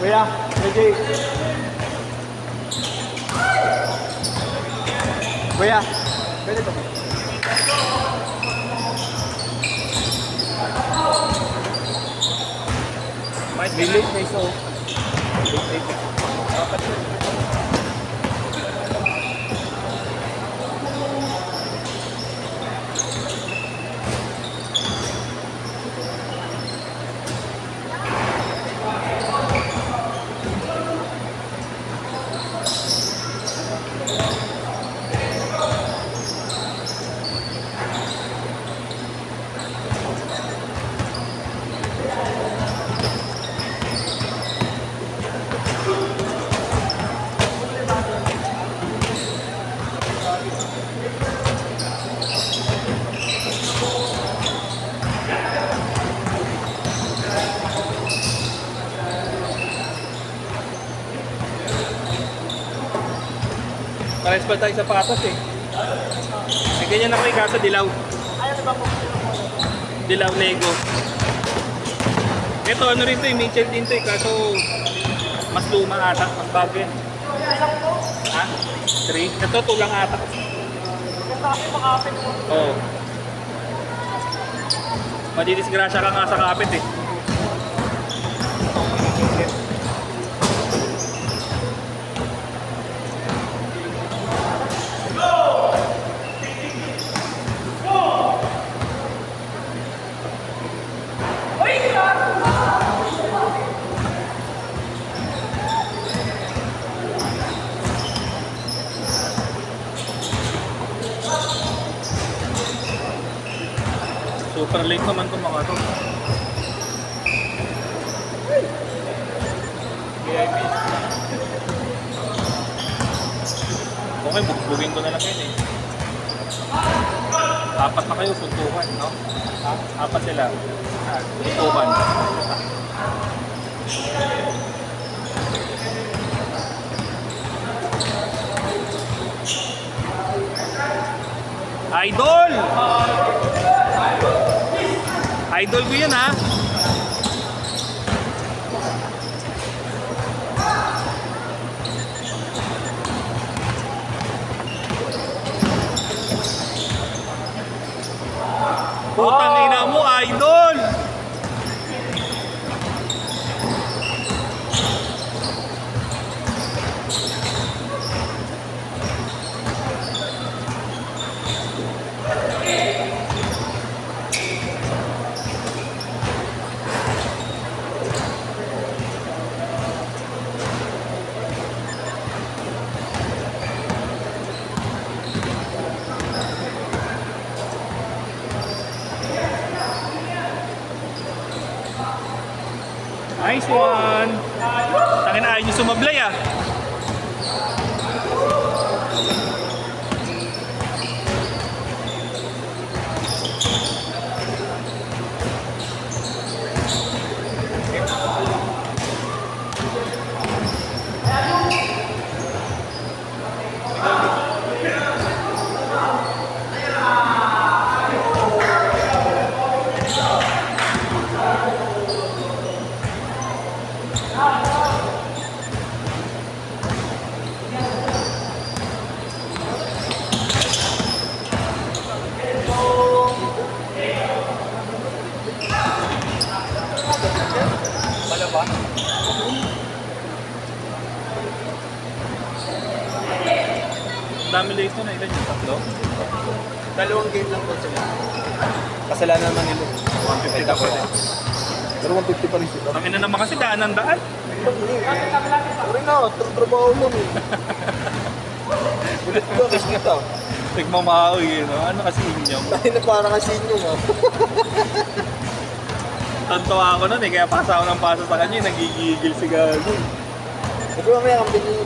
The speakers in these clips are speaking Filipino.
Kuya, Jay. Kuya, pwede ba? May late na isa oh. Late. Dapat yun. Pares pa tayo sa patas eh. May ganyan ako kaso dilaw. Ayaw na ba po? Dilaw Lego. Ito ano rin to eh, Mitchell din to eh, kaso mas luma ata, mas bago yan. Ha? 3? Ito 2 lang ata. Ganda kasi makapit mo. Oo. Madidisgrasya ka nga sa kapit eh. Super late naman itong mga to. Okay, bugbugin ko na lang yun eh. 4 na kayo, puntukan, no? 4 sila. Puntukan. Idol! Idol ko yun ha. Putang ina mo, idol! Nice one! Tangin na ayaw nyo sumablay ah. Bala ba? Dami late na, ilan yung tatlo? 2 game lang po sila. Kasalanan naman nila. 150 na pwede. Pero 150 pa rin sila. Tangin na naman kasi daan ng daan. Uri na, trabaho mo eh. Ulit ko, kasi kita. Nagmamaoy eh, no? Ano kasi inyo? Dahil na parang kasi inyo nga. Tantawa ako nun eh, kaya pasa ako ng pasa sa kanya, nagigigil si Gago. Ito mamaya kang pinili.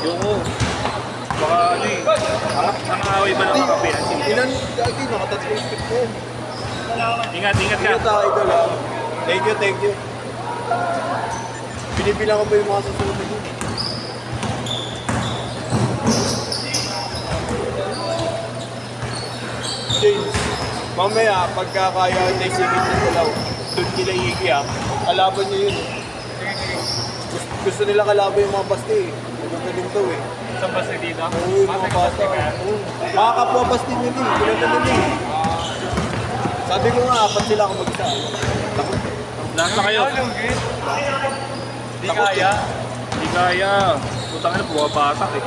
Yung baka ano eh, nang-away ba ng mga kape? Ilan, dati, nakatatlo yung stick ko. Ingat ka. Ito tayo, ito lang. Thank you. Pinipilang ko pa yung mga susunod na yun. James, mamaya, pagka kaya na isingit ng dalaw, doon kila Iggy ah. Kalaban niyo yun. Gusto nila kalaban yung mga pasti eh. Magagaling daw eh. Saan ba sa dito? Oo, yung mga bata. Oo. Mga kapwa pasti nila eh. Pinaganda nila eh. Sabi ko nga, apat sila ako mag-isa. Takot eh. Lahat na kayo. Di kaya. Hindi kaya. Putang ina, bumabatak eh.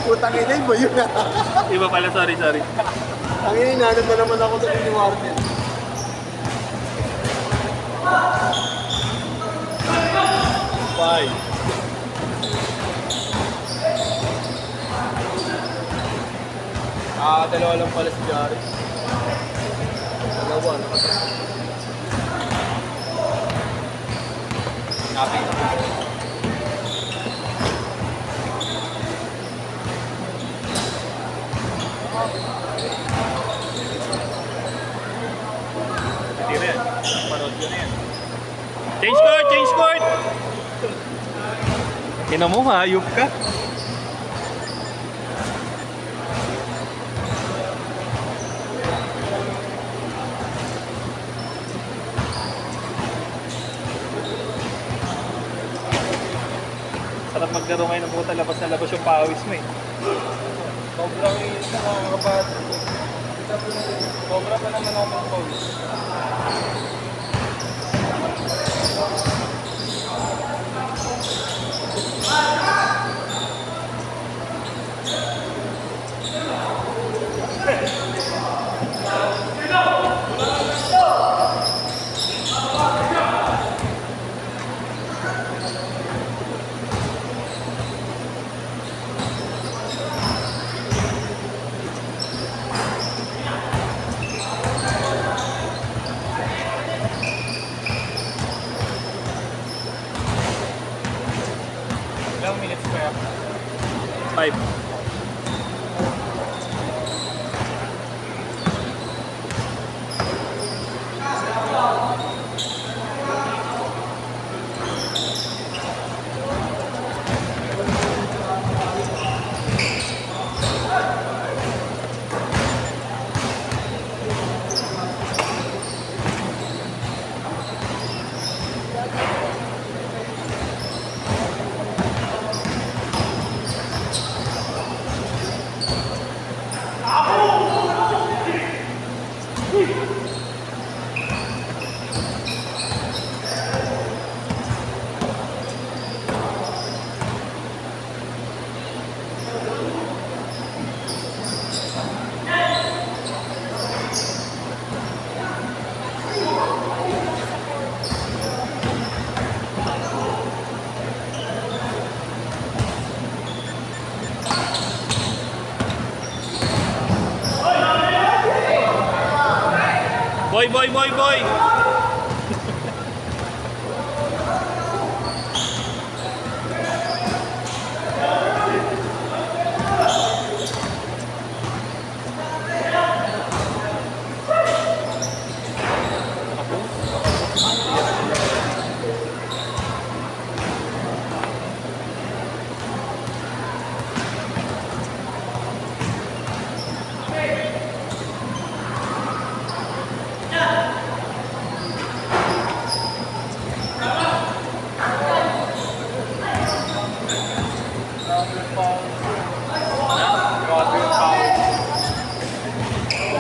Putang ina, iba yun ah. Iba pala, sorry. Ang ina, hinanap na naman ako sa ni Martin. Bye. Dalawa lang pala si Jari. Dalawa, nakatapos. Nakita ko. Hindi rin. Panood ko na yan. Change court! Ina mo, hayop ka. Sarap maglaro ngayon ng puta, labas na labas yung pawis mo eh. Sobrang inis na mga kabato. Sobra pa naman ako ng pawis. Ilang minutes pa yan? 5. Boy!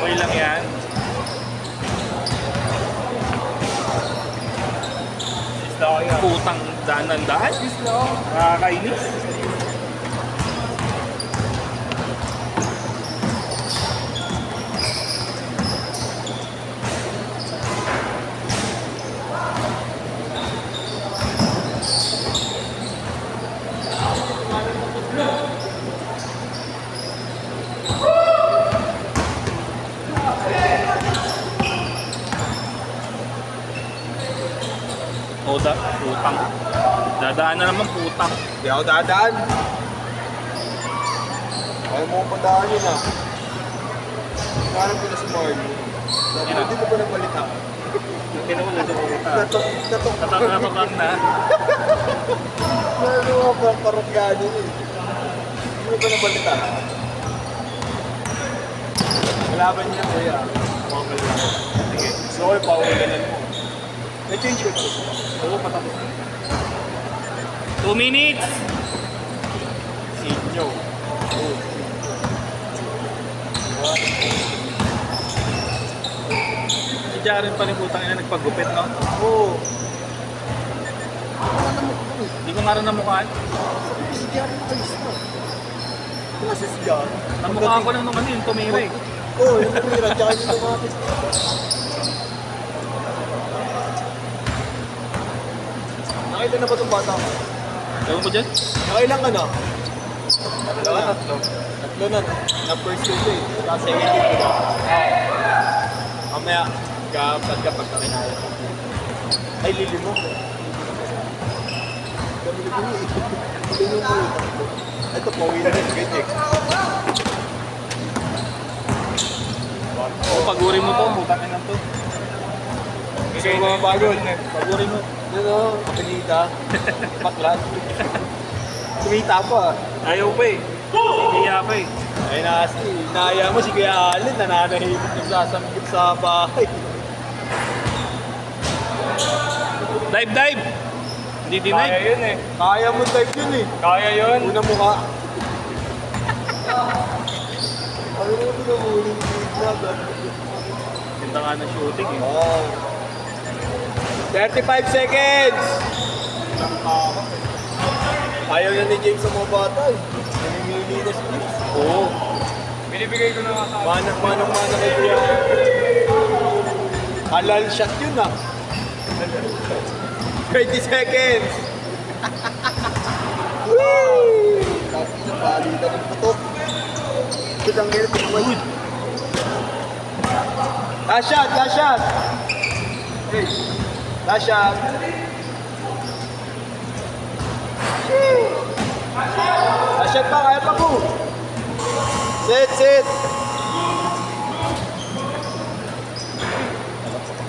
Okay lang yan. Putang daan ng daan. Nakakainis. Putang. Dadaan na naman putang. Hindi ako dadaan. Ayaw mo kong padaan yun ah. Parang ko na si Marlon. Hindi ko pa nagbalita. Kinuha na dumulita. Natok. Natok lang na. Naluwa pa ang paranggano eh. Hindi ko pa nagbalita. Malaban niya kuya. Okay lang. Sige. So, pauwilan mo. May change ko pala. Oo, patapos na. 2 minutes! Sinyo. Oh. Si Jaren pa rin putang ina nagpagupit, no? Oo. Hindi ko nga rin namukhaan. Si Jaren ayos na. Kasi si Jaren. Namukhaan ko lang nung ano yung tumira eh. Oo, yung tumira. Tsaka yung lumapit. Nakailan na ba itong bata ko? Gawin mo dyan? Nakailan ka na? Tatlo na. Na-first year ko eh. Saka second year ko na. Mamaya, kapag kakinaya. Ay, lili mo. Lili mo eh. Lili mo eh. Ito, pauwi na rin. Ganyan. Oo, paguri mo to, putang ina to. Gusto mo mga bagol? Paguri mo. Yun o, kapinita. Baklat. Kumita pa. Ayaw pa eh. Hihiya pa eh. Ay na kasi, inaya mo si Kuya Alin, nananahimik nagsasamgit sa bahay. Dive! Hindi deny. yun eh. Kaya mo type yun eh. Kaya yun. Una mukha. Ano mo pinamuling na Ganda nga ng shooting eh. Wow. 35 seconds! Ayaw na ni James sa mga bata eh. Namimili na si James. Oo. Binibigay ko na nga sa Manang kay Kuya. Halal shot yun ah. 30 seconds! Woo! Tapos na palitan ng putok. Kitang hirap yung kumain. Last shot! Hey! Last shot! Last shot pa! Kaya pa po! Sit!